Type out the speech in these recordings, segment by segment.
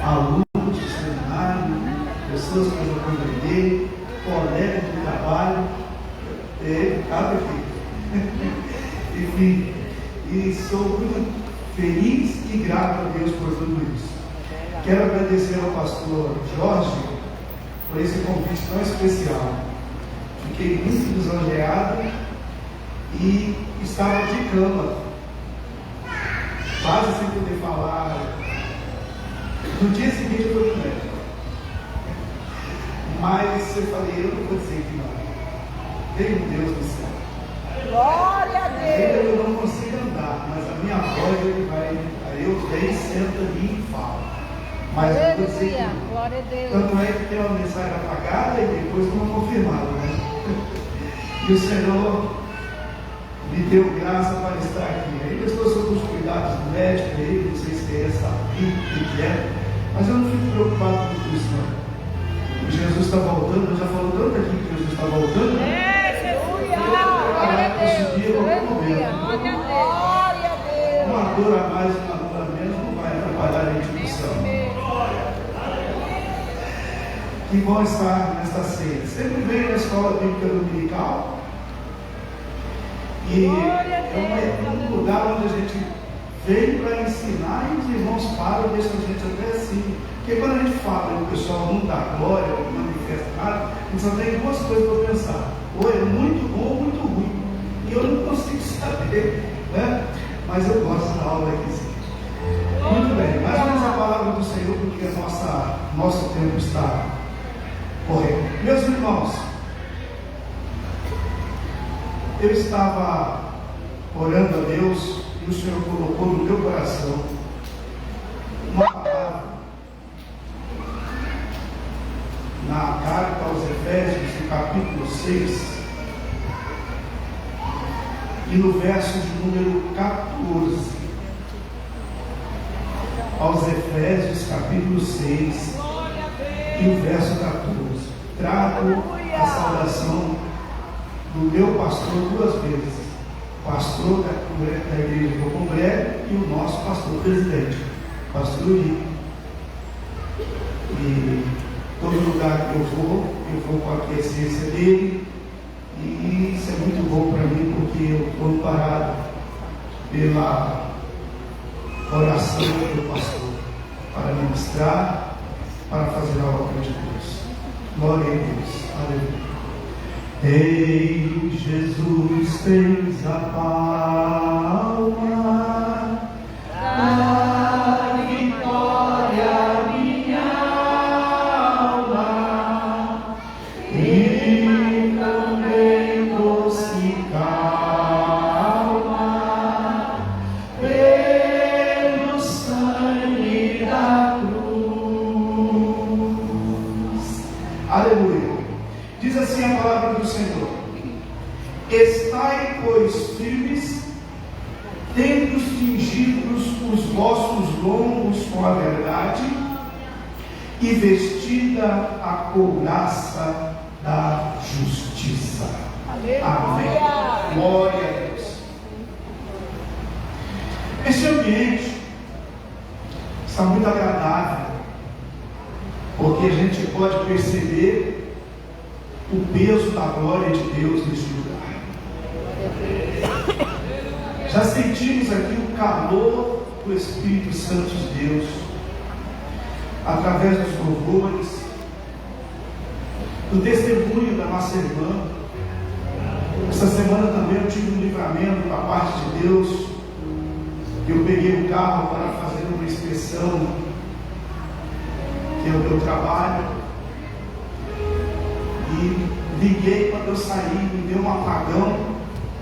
alunos de seminário, pessoas que eu já convidei, colegas de trabalho, cada enfim, e sou muito feliz e grato a Deus por tudo isso. Quero agradecer ao pastor Jorge por esse convite tão especial. Fiquei muito lisonjeado e estava de cama, quase sem poder falar. No dia seguinte eu fui no médico, mas eu falei, eu não vou dizer que não. Tem um Deus no céu. Glória a Deus! Eu não consigo andar, mas a minha voz ele vai. Aí eu venho, sento ali e falo. Mas eu vou dizer que não. Glória a Deus! Tanto é que tem uma mensagem apagada e depois uma confirmada, né? E o Senhor me deu graça para estar aqui. Aí eu estou sob os cuidados do médico, aí, não sei se é essa vida que é, mas eu não fico preocupado com isso, não. Jesus está voltando, eu já falo tanto aqui que Jesus está voltando. Uma dor a mais, uma dor a menos não vai atrapalhar a instituição. Que bom estar nesta ceia. Sempre venho na escola bíblica dominical e é um lugar onde a gente vem para ensinar e os irmãos param e deixam a gente até assim. Porque quando a gente fala e o pessoal não dá glória, não manifesta nada, a gente só tem duas coisas para pensar: ou é muito bom ou muito ruim. E eu não consigo saber, né? Mas eu gosto da aula aqui, sim. Muito bem, mais uma vez a palavra do Senhor, porque nosso tempo está correndo. Meus irmãos, eu estava orando a Deus e o Senhor colocou no meu coração uma palavra na carta aos Efésios, no capítulo 6, e no verso de número 14. Aos Efésios, capítulo 6, e o verso 14. Trago a saudação do meu pastor duas vezes: pastor da igreja do Congresso e o nosso pastor presidente, pastor Uri. E todo lugar que eu vou com a aquiescência dele. E isso é muito bom para mim, porque eu estou amparado pela oração do pastor para ministrar, para fazer a obra de Deus. Glória a Deus. Aleluia. Ei, Jesus, tens a palma da vitória, minha alma. Aleluia. Diz assim a palavra do Senhor: estai, pois, firmes, tendo cingidos os vossos lombos com a verdade, e vestida a couraça da justiça. Aleluia. Amém. Glória a Deus. Esse ambiente está muito agradável, porque a gente pode perceber o peso da glória de Deus neste lugar. Já sentimos aqui o calor do Espírito Santo de Deus, através dos louvores, do testemunho da nossa irmã. Essa semana também eu tive um livramento da parte de Deus. Eu peguei o carro para fazer uma inspeção, que é o meu trabalho, e liguei. Quando eu saí, me deu um apagão,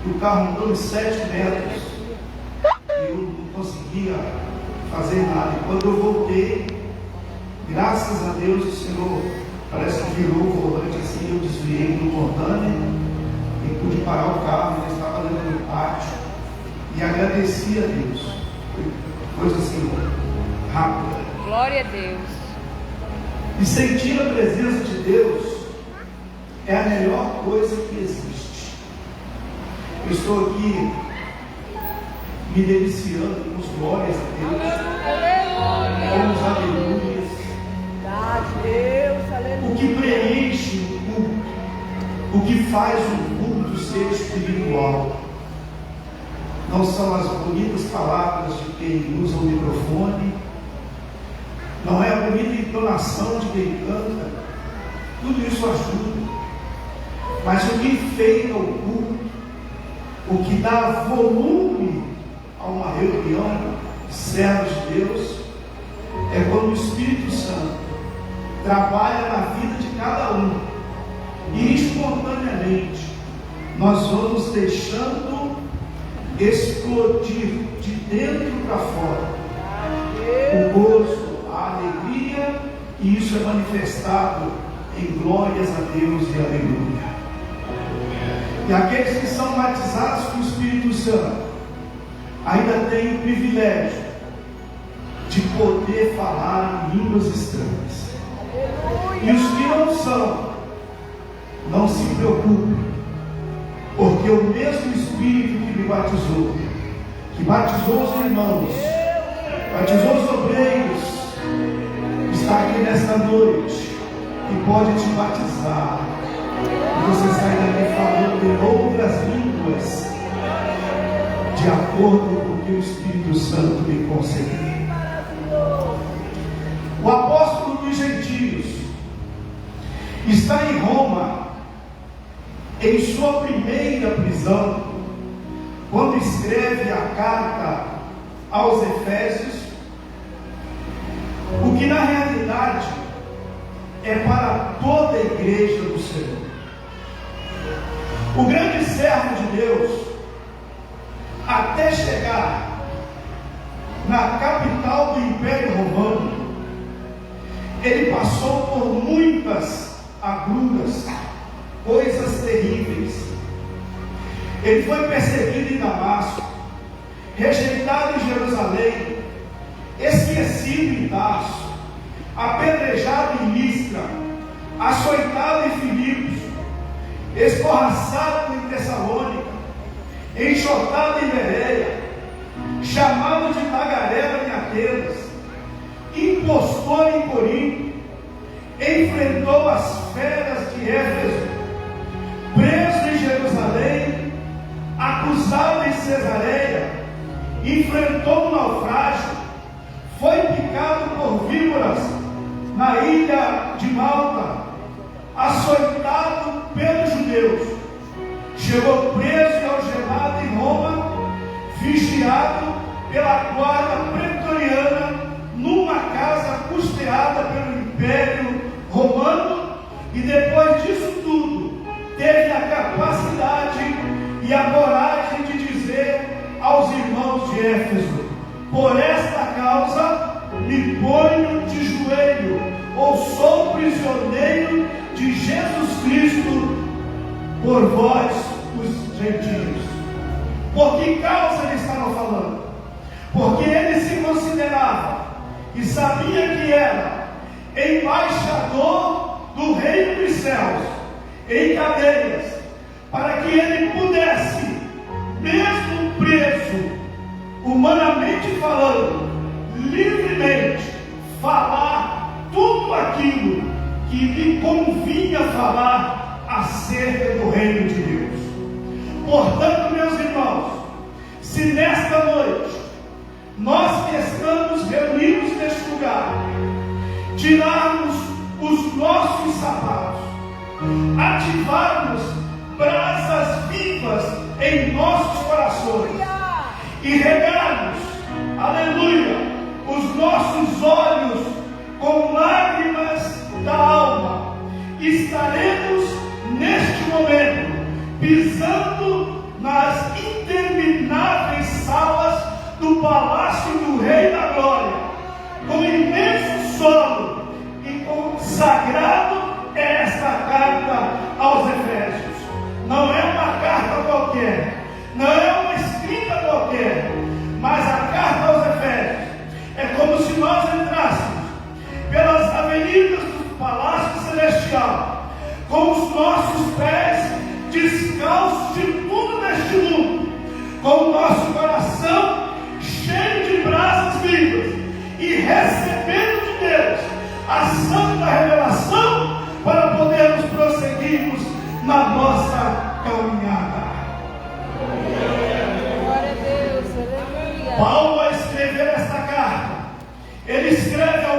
e o carro andou em 7 metros, e eu não conseguia fazer nada. E quando eu voltei, graças a Deus, o Senhor parece que virou o volante assim, eu desviei no cordão e pude parar o carro. Ele estava dentro do pátio e agradeci a Deus. Foi coisa assim rápida. Glória a Deus. E sentir a presença de Deus é a melhor coisa que existe. Eu estou aqui me deliciando com os glórias a Deus, com os aleluias, faz um culto ser espiritual não são as bonitas palavras de quem usa o microfone, não é a bonita entonação de quem canta. Tudo isso ajuda, mas o que enfeita o culto, o que dá volume a uma reunião de servos de Deus, é quando o Espírito Santo trabalha na vida de cada um, e espontaneamente nós vamos deixando explodir de dentro para fora o gozo, a alegria, e isso é manifestado em glórias a Deus e aleluia. E aqueles que são batizados com o Espírito Santo ainda têm o privilégio de poder falar em línguas estranhas. E os que não são, não se preocupem, porque o mesmo Espírito que me batizou, que batizou os irmãos, batizou os obreiros, está aqui nesta noite e pode te batizar. E você sai daqui falando em outras línguas, de acordo com o que o Espírito Santo lhe concedeu. O apóstolo dos gentios está em Roma, em sua primeira prisão, quando escreve a carta aos Efésios, o que na realidade é para toda a igreja do Senhor. O grande servo de Deus, até chegar na capital do Império Romano, ele passou por muitas agruras, coisas terríveis. Ele foi perseguido em Damasco, rejeitado em Jerusalém, esquecido em Tarso, apedrejado em Listra, açoitado em Filipos, escorraçado em Tessalônica, enxotado em Bereia, chamado de tagarela em Atenas, impostor em Corinto, enfrentou as feras de Éfeso, preso em Jerusalém, acusado em Cesareia, enfrentou um naufrágio, foi picado por víboras na ilha de Malta, açoitado pelos judeus, chegou preso e algemado em Roma, vigiado pela guarda pretoriana, numa casa custeada pelo Império Romano, e depois disso tudo, teve a capacidade e a coragem de dizer aos irmãos de Éfeso: por esta causa me ponho de joelho, ou sou prisioneiro de Jesus Cristo, por vós os gentios. Por que causa ele estava falando? Porque ele se considerava e sabia que era embaixador do reino dos céus, em cadeias, para que ele pudesse, mesmo preso, humanamente falando, livremente, falar tudo aquilo que lhe convinha falar acerca do reino de Deus. Portanto, meus irmãos, se nesta noite nós que estamos reunidos neste lugar tirarmos os nossos sapatos, ativarmos brasas vivas em nossos corações e regarmos, aleluia, os nossos olhos com lágrimas da alma, estaremos neste momento pisando nas intermináveis salas do Palácio do Rei da Glória, com imenso sono, e consagrado é esta carta aos Efésios. Não é uma carta qualquer, não é uma escrita qualquer, mas a carta aos Efésios é como se nós entrássemos pelas avenidas do Palácio Celestial, com os nossos pés descalços de tudo neste mundo, com o nosso coração cheio de brasas vivas e recebendo de Deus a santa revelação para podermos prosseguirmos na nossa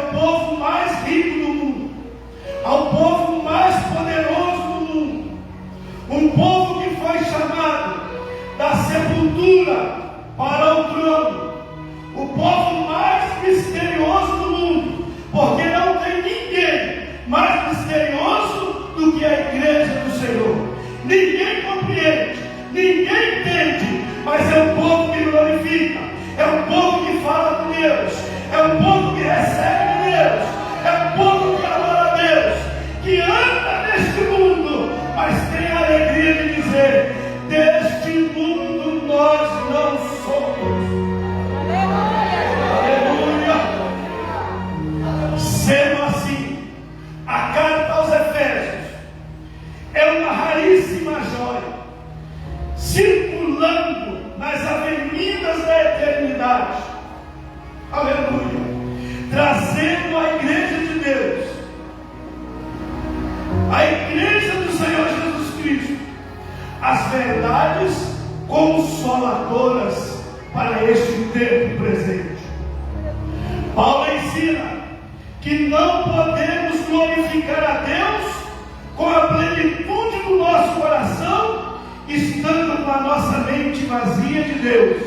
o povo mais rico do mundo, ao povo mais poderoso do mundo, um povo que foi chamado da sepultura para o trono, o povo mais misterioso do mundo, porque não tem ninguém mais misterioso do que a igreja do Senhor. Ninguém compreende, ninguém entende, mas é um povo que glorifica, é um povo que fala com Deus, é um povo que recebe de Deus, é um povo que adora a Deus, que anda neste mundo, mas tem a alegria de dizer: deste mundo nós não somos. Aleluia! Sendo assim, a carta aos Efésios é uma raríssima joia, circulando nas avenidas da eternidade. Aleluia! Trazendo à igreja de Deus, a igreja do Senhor Jesus Cristo, as verdades consoladoras para este tempo presente. Paulo ensina que não podemos glorificar a Deus com a plenitude do nosso coração, estando com a nossa mente vazia de Deus,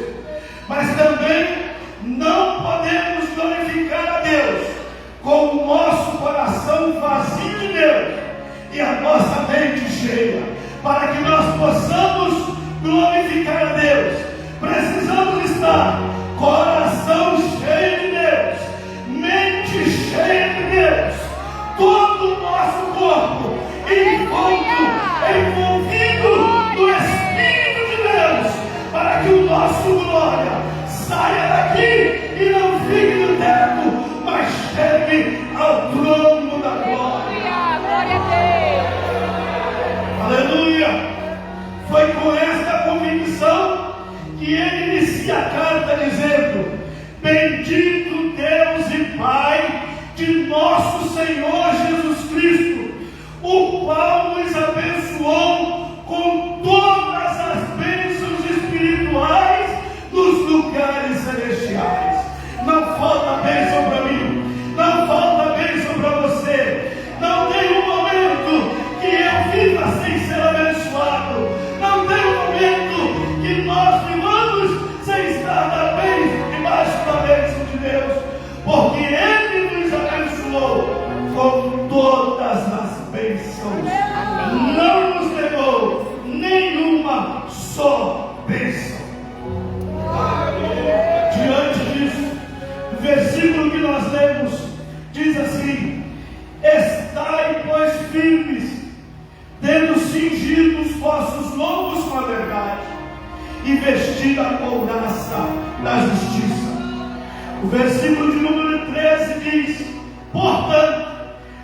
mas também não podemos glorificar a Deus com o nosso coração vazio de Deus e a nossa mente cheia. Para que nós possamos glorificar a Deus, precisamos estar coração cheio de Deus, mente cheia de Deus, todo o nosso corpo envolvido no Espírito de Deus, para que o nosso glória saia daqui e não fique no teto, mas chegue ao trono da glória. Glória a Deus. Aleluia! Foi com esta convicção que ele inicia a carta dizendo: bendito Deus e Pai de nosso Senhor Jesus Cristo, o qual nos abençoou com todas as bênçãos espirituais nos lugares celestiais. Não falta bênção para mim, não falta bênção para você. Não tem um momento que eu viva sem ser abençoado. Não tem um momento que nós vivamos sem estar debaixo da bênção de Deus, porque Ele nos abençoou com todas as bênçãos. Não nos negou nenhuma só bênção. Diante disso, o versículo que nós lemos diz assim: estai, pois, firmes, tendo cingido os vossos lombos com a verdade, e vestido a couraça da justiça. O versículo de número 13 diz: portanto,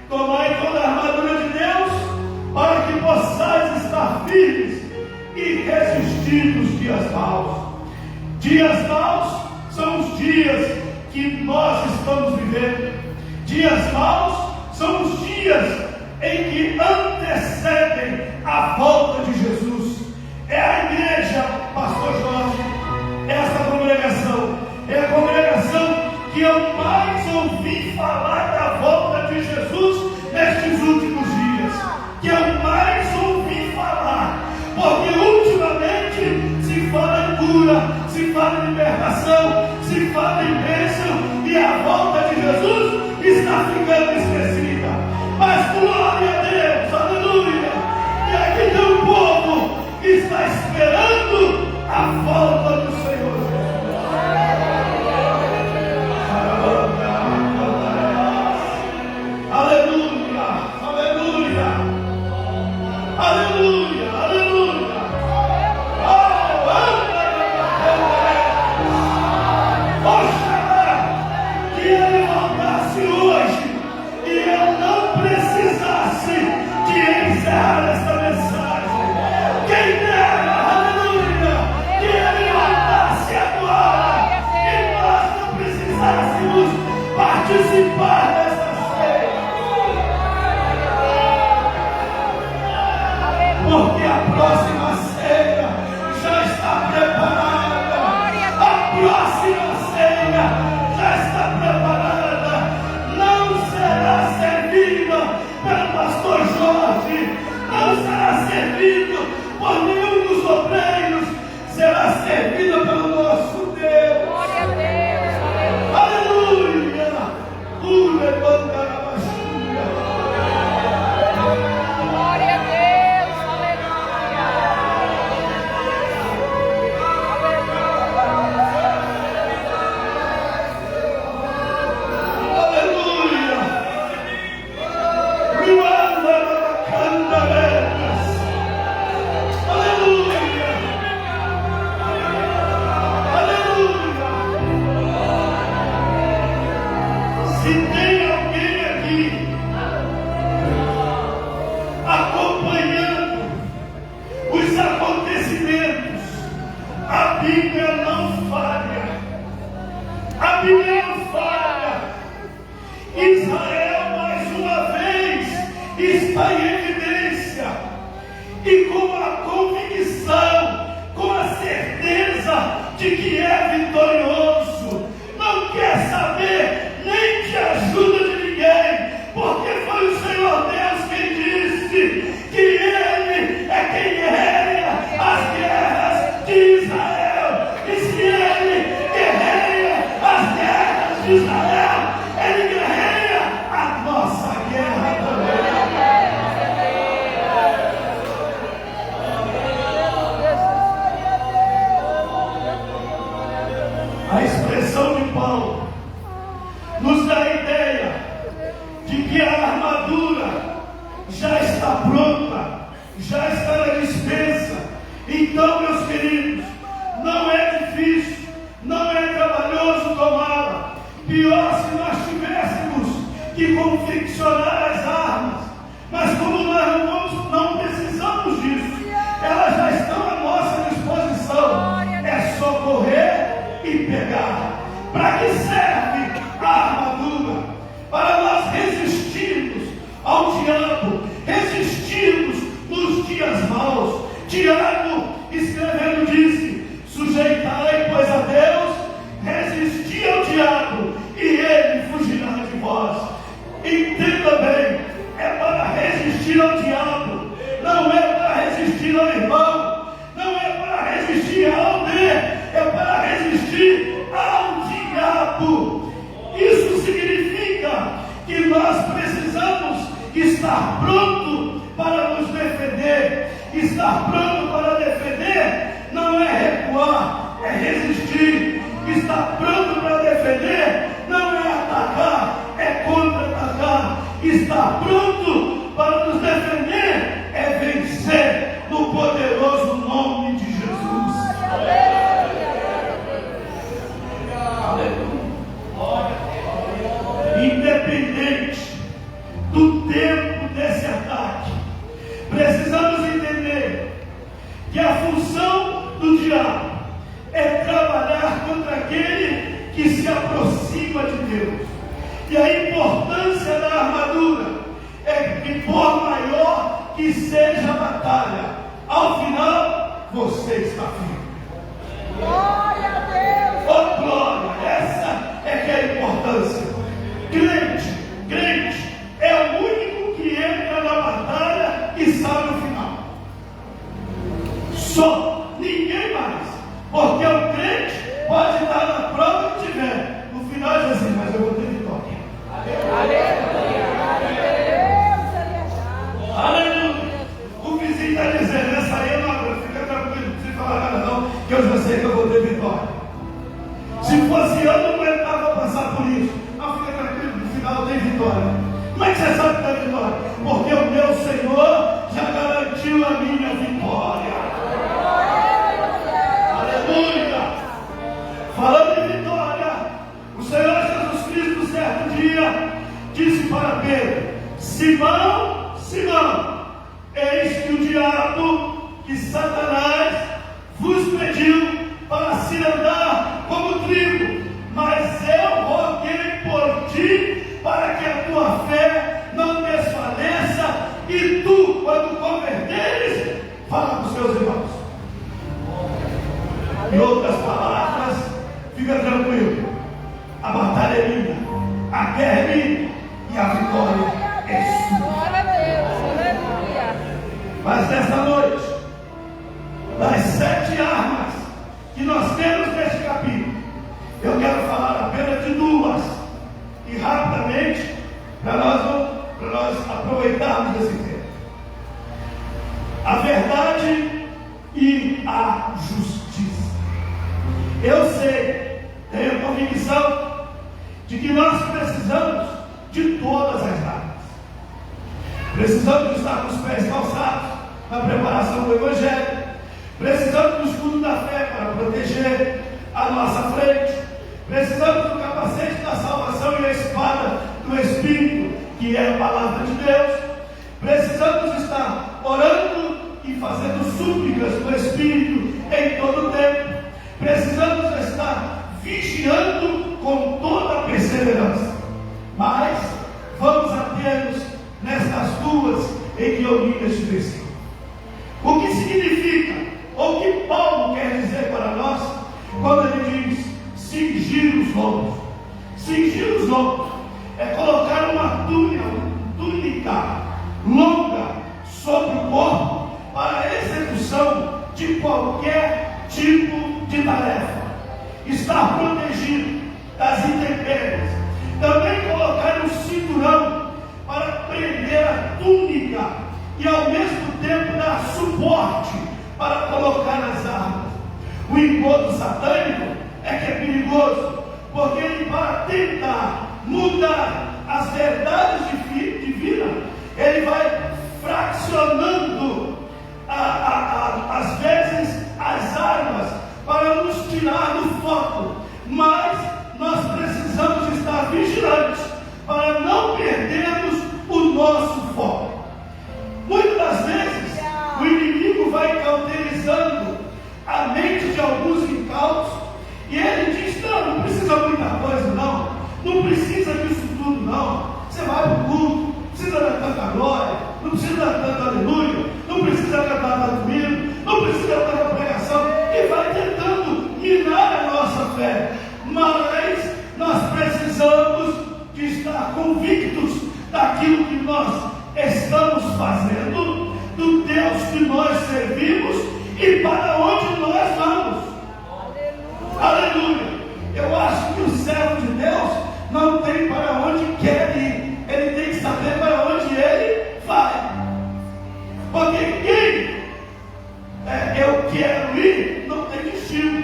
tomai toda a armadura de Deus, para que possais estar firmes e resistir nos dias maus. Dias maus são os dias que nós estamos vivendo. Dias maus são os dias em que antecedem a volta de Jesus. É a igreja, pastor Jorge, essa congregação é a congregação que eu mais ouvi falar da volta de Jesus nestes últimos dias, que eu mais ouvi falar, porque ultimamente se fala em cura, se fala em libertação, se fala em bênção, e a volta de Jesus está ficando esquecida. Mas glória a Deus, aleluia! E aqui tem um povo que está esperando Eu quero falar apenas de duas, e rapidamente rapidamente, para nós aproveitarmos esse tempo. A verdade e a justiça. Eu sei, tenho a convicção de que nós precisamos de todas as áreas. Precisamos estar com os pés calçados na preparação do Evangelho. Precisamos do escudo da fé para proteger a nossa frente. Precisamos do capacete da salvação e a espada do Espírito, que é a palavra de Deus. Precisamos estar orando e fazendo súplicas do Espírito em todo o tempo. Precisamos estar vigiando com toda a perseverança. Mas vamos ater-nos nestas duas em que eu li neste versículo. O que significa, ou o que Paulo quer dizer para nós, quando ele diz cingir os lombos? Cingir os lombos é colocar uma túnica longa sobre o corpo para a execução de qualquer tipo de tarefa. Estar protegido das intempéries. Também colocar um cinturão para prender a túnica e ao mesmo tempo dar suporte para colocar as armas. O encontro satânico é que é perigoso, porque ele, para tentar mudar as verdades divinas, ele vai fracionando às vezes as armas para nos tirar do foco. Mas nós precisamos estar vigilantes para não perdermos o nosso foco. Muitas das vezes o inimigo vai cauterizando a mente de alguns incautos e ele diz: não precisa muita coisa, não precisa disso tudo, não. Você vai para o culto, não precisa dar tanta glória, não precisa dar tanta aleluia, não precisa cantar tanto hino, não precisa dar tanta pregação, e vai tentando minar a nossa fé. Mas nós precisamos de estar convictos daquilo que nós estamos fazendo, do Deus que nós servimos e para onde nós vamos. Aleluia! Eu acho que o servo de Deus não tem para onde quer ir, ele tem que saber para onde ele vai. Porque quem eu quero ir não tem destino.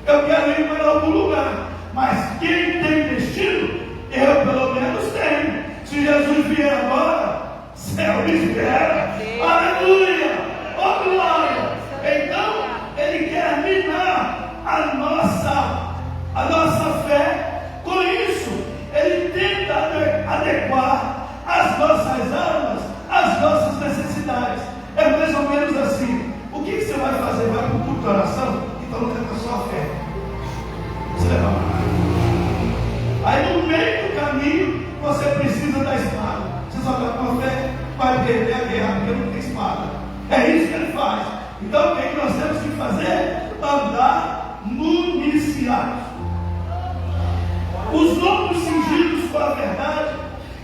Eu quero ir para algum lugar, mas quem tem destino, eu pelo menos tenho. Se Jesus vier agora, céu me espera. Aleluia! Oh glória! Então ele quer minar a nossa fé. Com isso ele tenta adequar as nossas armas às nossas necessidades. É mais ou menos assim. O que você vai fazer? Vai para o culto de oração? Então não tenta só a fé. Você leva a aí no meio do caminho você precisa da espada. Você só vai com a fé, vai perder a guerra porque não tem espada. É isso que ele faz. Então o que nós temos que fazer? Andar municiados. Os lombos cingidos com a verdade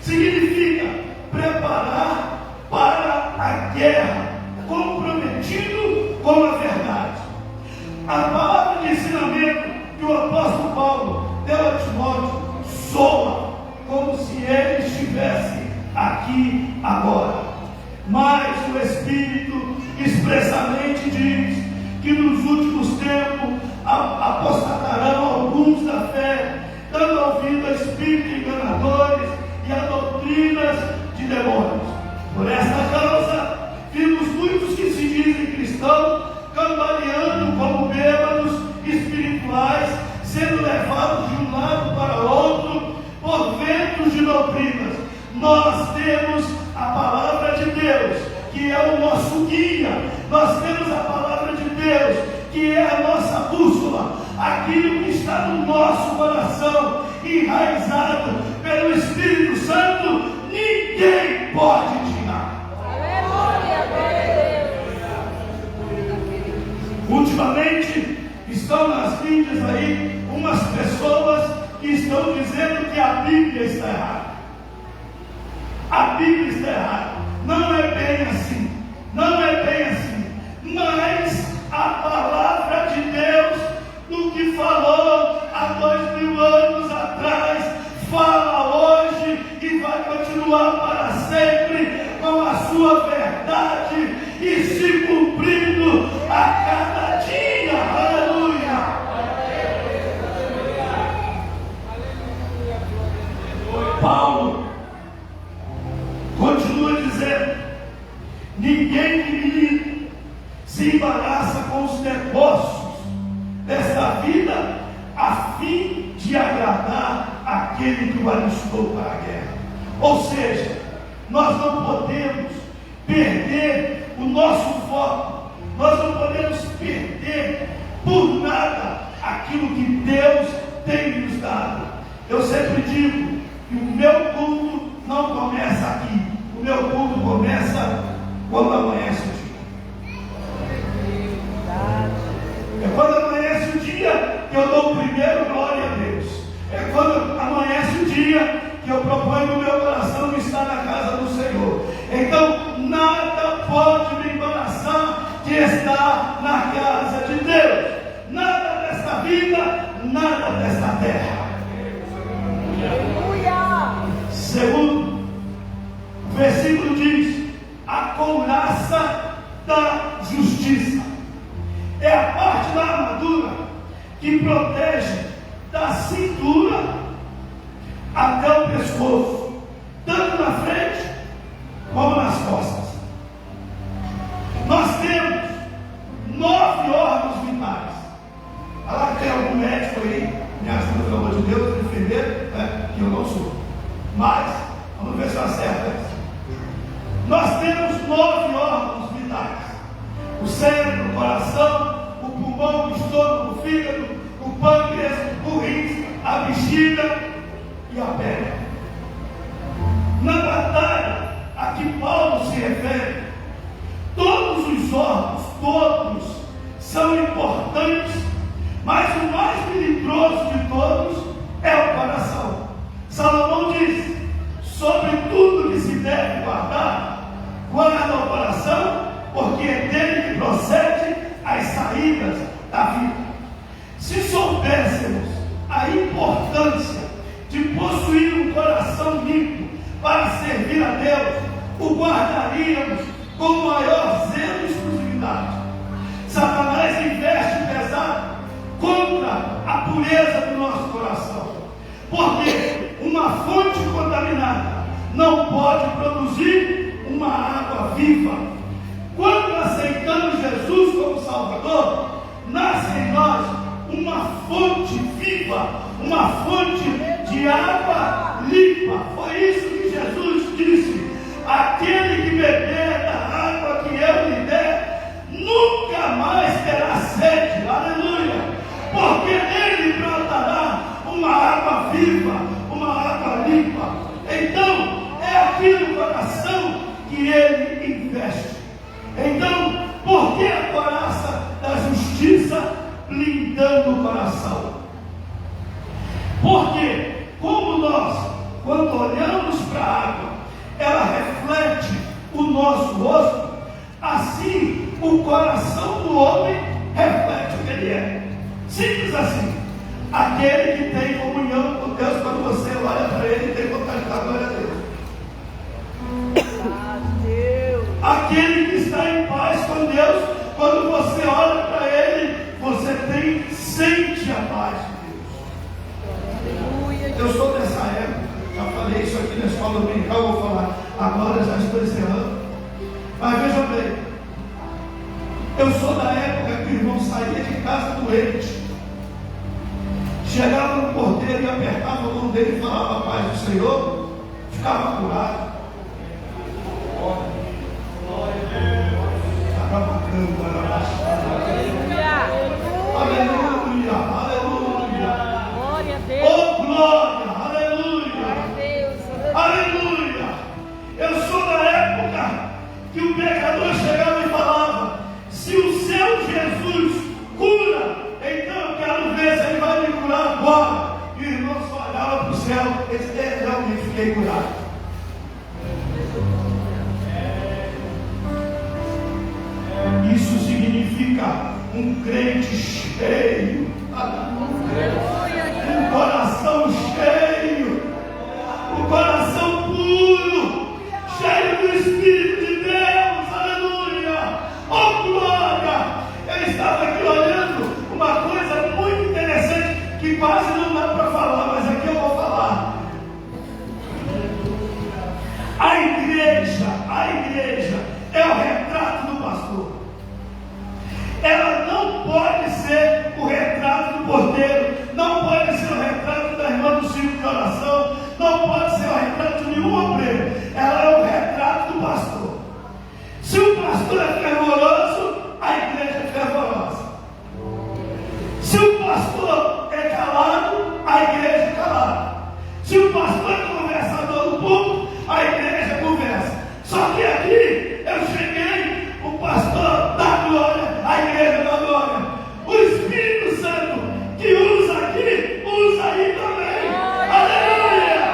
significa preparar para a guerra, comprometido com a verdade. A palavra de ensinamento que o apóstolo Paulo deu a Timóteo soa como se ele estivesse aqui agora. Mas o Espírito expressamente diz que nos últimos tempos apostatarão alguns da fé, dando ouvido a espíritos enganadores e a doutrinas de demônios. Por esta causa, vimos muitos que se dizem cristãos cambaleando como bêbados espirituais, sendo levados de um lado para outro por ventos de doutrinas. Nós temos a palavra de Deus, que é o nosso guia. Nós temos a palavra de Deus, que é a nossa bússola, aquilo que está no nosso coração, enraizado pelo Espírito Santo, ninguém pode tirar. Ultimamente estão nas mídias aí umas pessoas que estão dizendo que a Bíblia está errada. A Bíblia está errada. Não é bem assim. Não é bem assim. Mas a palavra de Deus, no que falou há 2000 anos atrás, fala hoje continuar para sempre com a sua verdade e se cumprindo a cada dia. Aleluia! Paulo continua dizendo: ninguém que milita se embaraça com os negócios desta vida a fim de agradar aquele que o alistou para a guerra. Ou seja, nós não podemos perder o nosso foco, nós não podemos perder por nada aquilo que Deus tem nos dado. Eu sempre digo que o meu culto não começa aqui, o meu culto começa quando amanhece o dia. É quando amanhece o dia que eu dou o primeiro glória a Deus. É quando amanhece o dia que eu proponho no meu coração estar na casa do Senhor. Então nada pode me embaraçar de estar na casa de Deus. Nada desta vida, nada desta terra. Segundo, o versículo diz: a couraça da justiça. É a parte da armadura que protege da cintura até o pescoço, tanto na frente como nas costas. Nós temos 9 órgãos vitais. Lá tem algum médico aí, me ajuda pelo amor de Deus, defender, que eu não sou. Mas, vamos ver se eu acerto essa. Nós temos 9 órgãos vitais: o cérebro, o coração, o pulmão, o estômago, o fígado, o pâncreas, o rins, a bexiga e a pele. Na batalha a que Paulo se refere, todos os órgãos, todos são importantes, mas o mais melindroso de todos é o coração. Salomão diz: sobre tudo que se deve guardar, guarda o coração, porque é dele que procede as saídas da vida. Se soubéssemos a importância de possuir um coração limpo para servir a Deus, o guardaríamos com o maior zelo e exclusividade. Satanás investe pesado contra a pureza do nosso coração, porque uma fonte contaminada não pode produzir uma água viva. Quando aceitamos Jesus como Salvador, nasce em nós uma fonte viva, uma fonte de água limpa. Foi isso que Jesus disse: aquele que beber da água que eu lhe der, nunca mais terá sede. Aleluia! Porque nele brotará uma água viva, uma água limpa. Então, é aqui no coração que ele investe. Então, por que a couraça da justiça blindando o coração? Porque, como nós, quando olhamos para a água, ela reflete o nosso rosto, assim o coração do homem reflete o que ele é. Simples assim. Aquele que tem comunhão com Deus, quando você olha para ele, tem vontade de dar glória a Deus. Aquele que está em paz com Deus, quando você olha para ele, você sente a paz de Deus. Eu sou dessa época, já falei isso aqui na escola dominical, vou falar agora, já estou encerrando. Mas veja bem, eu sou da época que o irmão saía de casa doente, chegava no porteiro e apertava a mão dele e falava a paz do Senhor, ficava curado. Aleluia, aleluia. Glória a Deus. Oh, glória, aleluia. Aleluia. Eu sou da época que o pecador chegava e falava: se o seu Jesus cura, então eu quero ver se ele vai me curar agora. E o irmão só olhava para o céu e disse: realmente fiquei curado. Isso significa um crente cheio, um coração cheio, um coração puro, igreja é o retrato do pastor. Ela não pode ser o retrato do porteiro, não pode ser o retrato da irmã do círculo de oração, não pode ser o retrato de nenhum obreiro. Ela é o retrato do pastor. Se o pastor é fervoroso, a igreja é fervorosa. Se o pastor é calado, a igreja é calada. Se o pastor é conversador do público, a igreja conversa. Só que aqui eu cheguei, o pastor dá glória, a igreja dá glória. O Espírito Santo que usa aqui, usa aí também. Aleluia!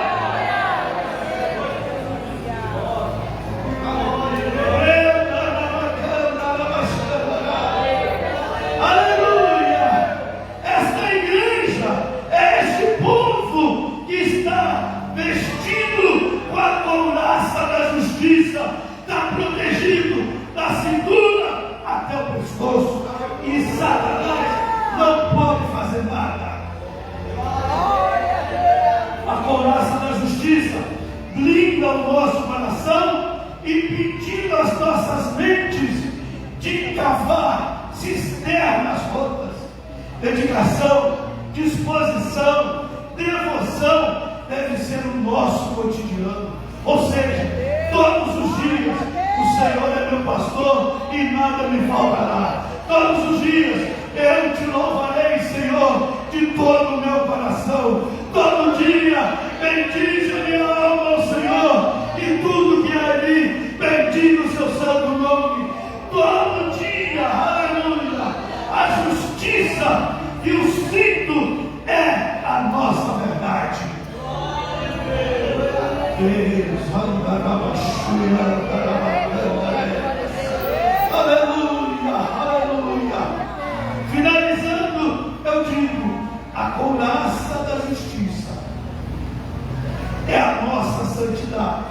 Aleluia! Esta igreja é este povo que está vestido com a couraça da justiça, está protegido da cintura até o pescoço, e Satanás não pode fazer nada. A couraça da justiça blinda o nosso coração, impedindo as nossas mentes de cavar cisternas rotas. Dedicação, disposição, devoção deve ser o nosso cotidiano. Ou seja, todos os dias o Senhor é meu pastor e nada me faltará. Todos os dias eu te louvarei, Senhor, de todo o meu coração. Todo dia bendize a minha alma ao Senhor, e tudo que há em mim bendiga o seu santo nome. Todo dia, aleluia, a justiça e o cinto é a nossa verdade. Aleluia, aleluia. Finalizando, eu digo: a couraça da justiça é a nossa santidade.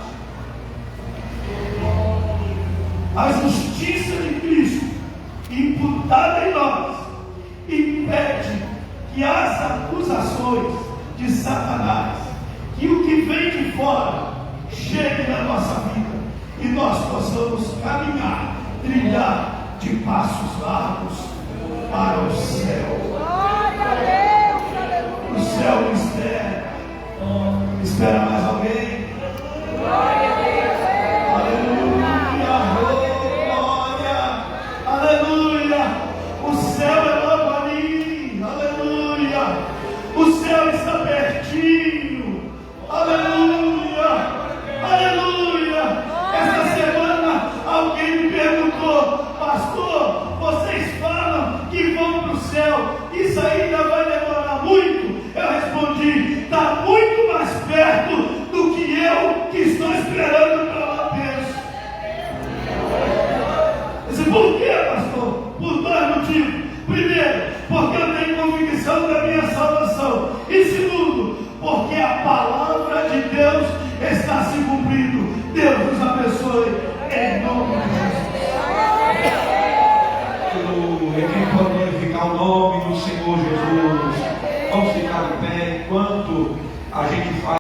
A justiça de Cristo imputada em nós impede que as acusações de Satanás, que o que vem de fora, chegue na nossa vida e nós possamos caminhar, trilhar de passos largos para o céu. Glória a Deus, O céu me espera. Espera mais alguém? glória a Deus. Aleluia, glória, aleluia. O céu é logo ali, aleluia. O céu está pertinho, aleluia, aleluia. Esta semana alguém me perguntou: pastor, vocês falam que vão para o céu, isso ainda vai demorar muito? Eu respondi: está muito mais perto do que eu que estou esperando para lá penso. Eu disse: por quê, pastor? Por dois motivos. Primeiro, porque eu tenho convicção da minha salvação. E segundo, porque a palavra de Deus está se cumprindo. Deus nos abençoe em nome de Jesus. Aleluia. Quem pode glorificar o nome do Senhor Jesus? Vamos ficar de pé enquanto a gente faz.